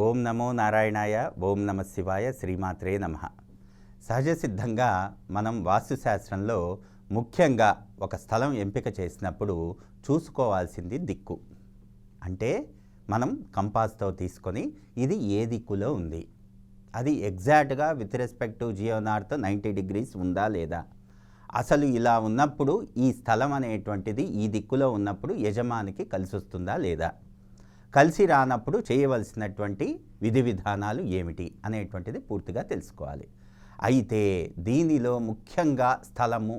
ఓం నమో నారాయణాయ, ఓం నమ శివాయ, శ్రీమాత్రే నమ. సహజ సిద్ధంగా మనం వాస్తుశాస్త్రంలో ముఖ్యంగా ఒక స్థలం ఎంపిక చేసినప్పుడు చూసుకోవాల్సింది దిక్కు. అంటే మనం కంపాస్తో తీసుకొని ఇది ఏ దిక్కులో ఉంది, అది ఎగ్జాక్ట్గా with respect to geo north 90 degrees ఉందా లేదా, అసలు ఇలా ఉన్నప్పుడు ఈ స్థలం అనేటువంటిది ఈ దిక్కులో ఉన్నప్పుడు యజమానికి కలిసి వస్తుందా లేదా, కలిసి రానప్పుడు చేయవలసినటువంటి విధి విధానాలు ఏమిటి అనేటువంటిది పూర్తిగా తెలుసుకోవాలి. అయితే దీనిలో ముఖ్యంగా స్థలము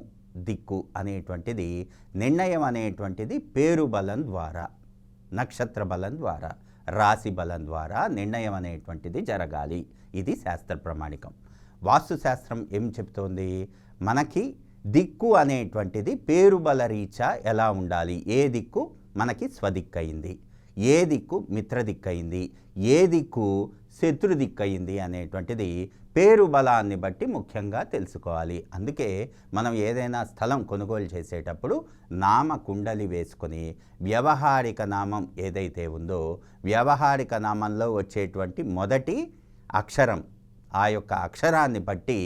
దిక్కు అనేటువంటిది నిర్ణయం అనేటువంటిది పేరు బలం ద్వారా, నక్షత్ర బలం ద్వారా, రాశి బలం ద్వారా నిర్ణయం అనేటువంటిది జరగాలి. ఇది శాస్త్ర ప్రమాణికం. వాస్తుశాస్త్రం ఏం చెప్తోంది, మనకి దిక్కు అనేటువంటిది పేరు బల రీత్యా ఎలా ఉండాలి, ఏ దిక్కు మనకి స్వదిక్కయింది, ఏ దిక్కు మిత్రదిక్కయింది, ఏ దిక్కు శత్రు దిక్కయింది అనేటువంటిది పేరు బలాన్ని బట్టి ముఖ్యంగా తెలుసుకోవాలి. అందుకే మనం ఏదైనా స్థలం కొనుగోలు చేసేటప్పుడు నామ కుండలి వేసుకొని వ్యవహారిక నామం ఏదైతే ఉందో వ్యవహారిక నామంలో వచ్చేటువంటి మొదటి అక్షరం, ఆ యొక్క అక్షరాన్ని బట్టి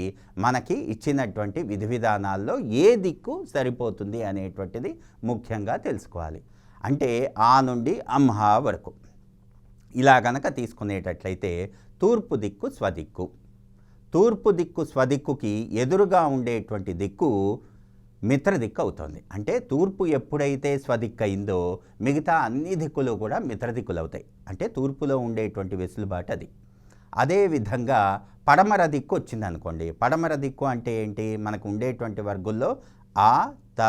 మనకి ఇచ్చినటువంటి విధి విధానాల్లో ఏ దిక్కు సరిపోతుంది అనేటువంటిది ముఖ్యంగా తెలుసుకోవాలి. అంటే ఆ నుండి అంహా వరకు ఇలా గనక తీసుకునేటట్లయితే తూర్పు దిక్కు స్వదిక్కు, తూర్పు దిక్కు స్వదిక్కుకి ఎదురుగా ఉండేటువంటి దిక్కు మిత్రదిక్కు అవుతుంది. అంటే తూర్పు ఎప్పుడైతే స్వదిక్కు అయిందో మిగతా అన్ని దిక్కులు కూడా మిత్రదిక్కులు అవుతాయి. అంటే తూర్పులో ఉండేటువంటి వెసులుబాటు అది. అదేవిధంగా పడమర దిక్కు వచ్చిందనుకోండి, పడమర దిక్కు అంటే ఏంటి, మనకు ఉండేటువంటి వర్గుల్లో ఆ, త,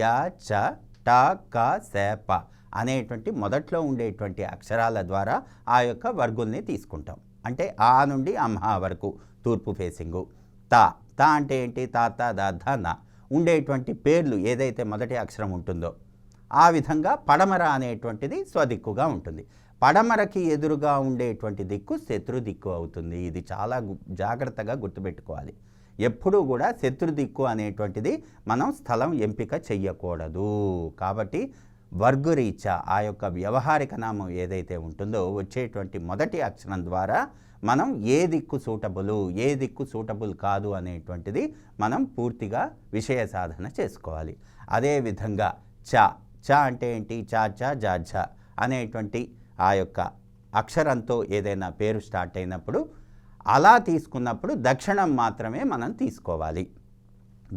య, చ, ట, క, స, ప అనేటువంటి మొదట్లో ఉండేటువంటి అక్షరాల ద్వారా ఆ యొక్క వర్గుల్ని తీసుకుంటాం. అంటే ఆ నుండి అంహా వరకు తూర్పు ఫేసింగు. త, త అంటే ఏంటి, తాత, ద, న ఉండేటువంటి పేర్లు ఏదైతే మొదటి అక్షరం ఉంటుందో ఆ విధంగా పడమర అనేటువంటిది స్వదిక్కుగా ఉంటుంది. పడమరకి ఎదురుగా ఉండేటువంటి దిక్కు శత్రు దిక్కు అవుతుంది. ఇది చాలా జాగ్రత్తగా గుర్తుపెట్టుకోవాలి. ఎప్పుడూ కూడా శత్రు దిక్కు అనేటువంటిది మనం స్థలం ఎంపిక చెయ్యకూడదు. కాబట్టి వర్గరీత్యా ఆ యొక్క వ్యవహారిక నామం ఏదైతే ఉంటుందో వచ్చేటువంటి మొదటి అక్షరం ద్వారా మనం ఏ దిక్కు సూటబుల్, ఏ దిక్కు సూటబుల్ కాదు అనేటువంటిది మనం పూర్తిగా విషయ సాధన చేసుకోవాలి. అదేవిధంగా చ, చ అంటే ఏంటి, చా, చ, జా, ఝ అనేటువంటి ఆ యొక్క అక్షరంతో ఏదైనా పేరు స్టార్ట్ అయినప్పుడు అలా తీసుకున్నప్పుడు దక్షిణం మాత్రమే మనం తీసుకోవాలి.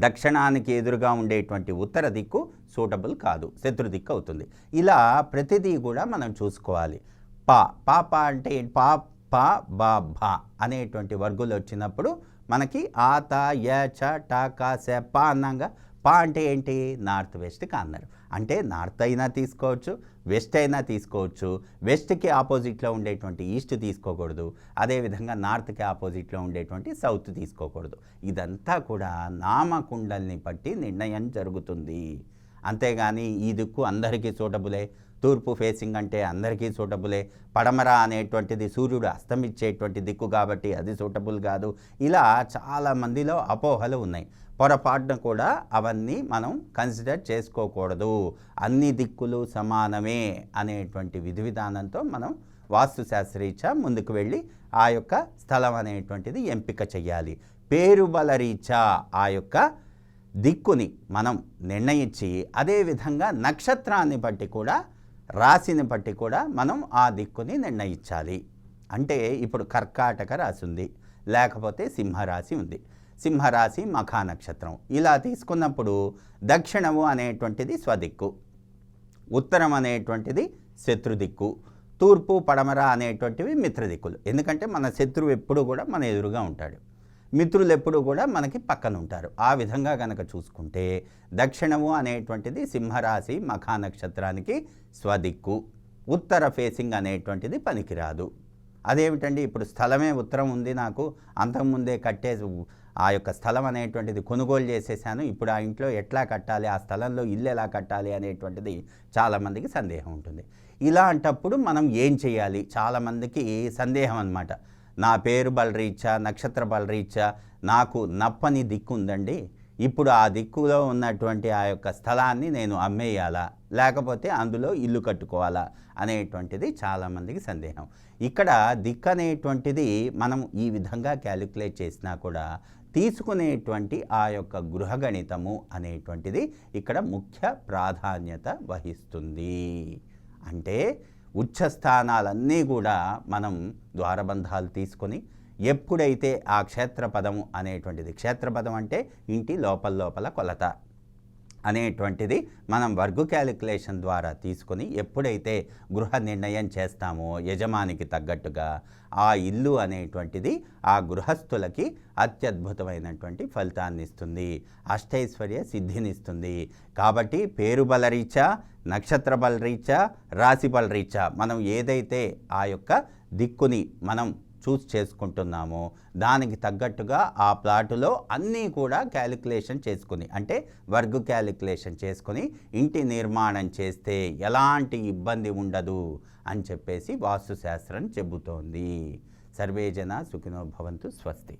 దక్షిణానికి ఎదురుగా ఉండేటువంటి ఉత్తర దిక్కు సూటబుల్ కాదు, శత్రు దిక్కు అవుతుంది. ఇలా ప్రతిదీ కూడా మనం చూసుకోవాలి. పా, పాప అంటే పా, ప, బ, భ అనేటువంటి వర్గులు వచ్చినప్పుడు మనకి ఆ, త, య, చ, ట, క, స, ప అన్నాగా. పా అంటే ఏంటి, నార్త్ వెస్ట్ కార్నర్. అంటే నార్త్ అయినా తీసుకోవచ్చు, వెస్ట్ అయినా తీసుకోవచ్చు. వెస్ట్కి ఆపోజిట్లో ఉండేటువంటి ఈస్ట్ తీసుకోకూడదు, అదేవిధంగా నార్త్కి ఆపోజిట్లో ఉండేటువంటి సౌత్ తీసుకోకూడదు. ఇదంతా కూడా నామకుండల్ని బట్టి నిర్ణయం జరుగుతుంది. అంతేగాని ఈ దిక్కు అందరికీ సూటబులే, తూర్పు ఫేసింగ్ అంటే అందరికీ సూటబులే, పడమర అనేటువంటిది సూర్యుడు అస్తమించేటువంటి దిక్కు కాబట్టి అది సూటబుల్ కాదు, ఇలా చాలామందిలో అపోహలు ఉన్నాయి. పొరపాటున కూడా అవన్నీ మనం కన్సిడర్ చేసుకోకూడదు. అన్ని దిక్కులు సమానమే అనేటువంటి విధి విధానంతో మనం వాస్తుశాస్త్రరీత్యా ముందుకు వెళ్ళి ఆ యొక్క స్థలం అనేటువంటిది ఎంపిక చెయ్యాలి. పేరు బల రీత్యా ఆ యొక్క దిక్కుని మనం నిర్ణయించి అదేవిధంగా నక్షత్రాన్ని బట్టి కూడా రాశిని బట్టి కూడా మనం ఆ దిక్కుని నిర్ణయించాలి. అంటే ఇప్పుడు కర్కాటక రాశి ఉంది, లేకపోతే సింహరాశి ఉంది, సింహరాశి మఖా నక్షత్రం. ఇలా తీసుకున్నప్పుడు దక్షిణము అనేటువంటిది స్వదిక్కు, ఉత్తరం అనేటువంటిది శత్రుదిక్కు, తూర్పు పడమర అనేటువంటివి మిత్రదిక్కులు. ఎందుకంటే మన శత్రువు ఎప్పుడు కూడా మన ఎదురుగా ఉంటాడు, మిత్రులు ఎప్పుడు కూడా మనకి పక్కన ఉంటారు. ఆ విధంగా కనుక చూసుకుంటే దక్షిణము అనేటువంటిది సింహరాశి మఖా నక్షత్రానికి స్వదిక్కు, ఉత్తర ఫేసింగ్ అనేటువంటిది పనికిరాదు. అదేమిటండి, ఇప్పుడు స్థలమే ఉత్తరం ఉంది, నాకు అంతకుముందే ఆ యొక్క స్థలం అనేటువంటిది కొనుగోలు చేసేసాను, ఇప్పుడు ఆ ఇంట్లో ఎట్లా కట్టాలి, ఆ స్థలంలో ఇల్లు ఎలా కట్టాలి అనేటువంటిది చాలామందికి సందేహం ఉంటుంది. ఇలాంటప్పుడు మనం ఏం చేయాలి, చాలామందికి సందేహం అన్నమాట. నా పేరు బలరీత్యా, నక్షత్ర బలరీత్యా నాకు నప్పని దిక్కు ఉందండి, ఇప్పుడు ఆ దిక్కులో ఉన్నటువంటి ఆ యొక్క స్థలాన్ని నేను అమ్మేయాలా, లేకపోతే అందులో ఇల్లు కట్టుకోవాలా అనేటువంటిది చాలామందికి సందేహం. ఇక్కడ దిక్కు అనేటువంటిది మనం ఈ విధంగా క్యాలిక్యులేట్ చేసినా కూడా తీసుకునేటువంటి ఆ యొక్క గృహగణితము అనేటువంటిది ఇక్కడ ముఖ్య ప్రాధాన్యత వహిస్తుంది. అంటే ఉచ్చస్థానాలన్నీ కూడా మనం ద్వారబంధాలు తీసుకొని ఎప్పుడైతే ఆ క్షేత్రపదము అనేటువంటిది, క్షేత్రపదం అంటే ఇంటి లోపల కొలత అనేటువంటిది మనం వర్గు క్యాలిక్యులేషన్ ద్వారా తీసుకొని ఎప్పుడైతే గృహ నిర్ణయం చేస్తామో యజమానికి తగ్గట్టుగా ఆ ఇల్లు అనేటువంటిది ఆ గృహస్థులకి అత్యద్భుతమైనటువంటి ఫలితాన్ని ఇస్తుంది, అష్టైశ్వర్య సిద్ధినిస్తుంది. కాబట్టి పేరు బలరీత్యా, నక్షత్ర బలరీత్యా, రాశి బలరీత్యా మనం ఏదైతే ఆ యొక్క దిక్కుని మనం చూస్ చేసుకుంటున్నామో దానికి తగ్గట్టుగా ఆ ప్లాటులో అన్నీ కూడా క్యాలిక్యులేషన్ చేసుకుని, అంటే వర్గు క్యాలిక్యులేషన్ చేసుకుని ఇంటి నిర్మాణం చేస్తే ఎలాంటి ఇబ్బంది ఉండదు అని చెప్పేసి వాస్తుశాస్త్రం చెబుతోంది. సర్వే జన సుఖినో భవంతు. స్వస్తి.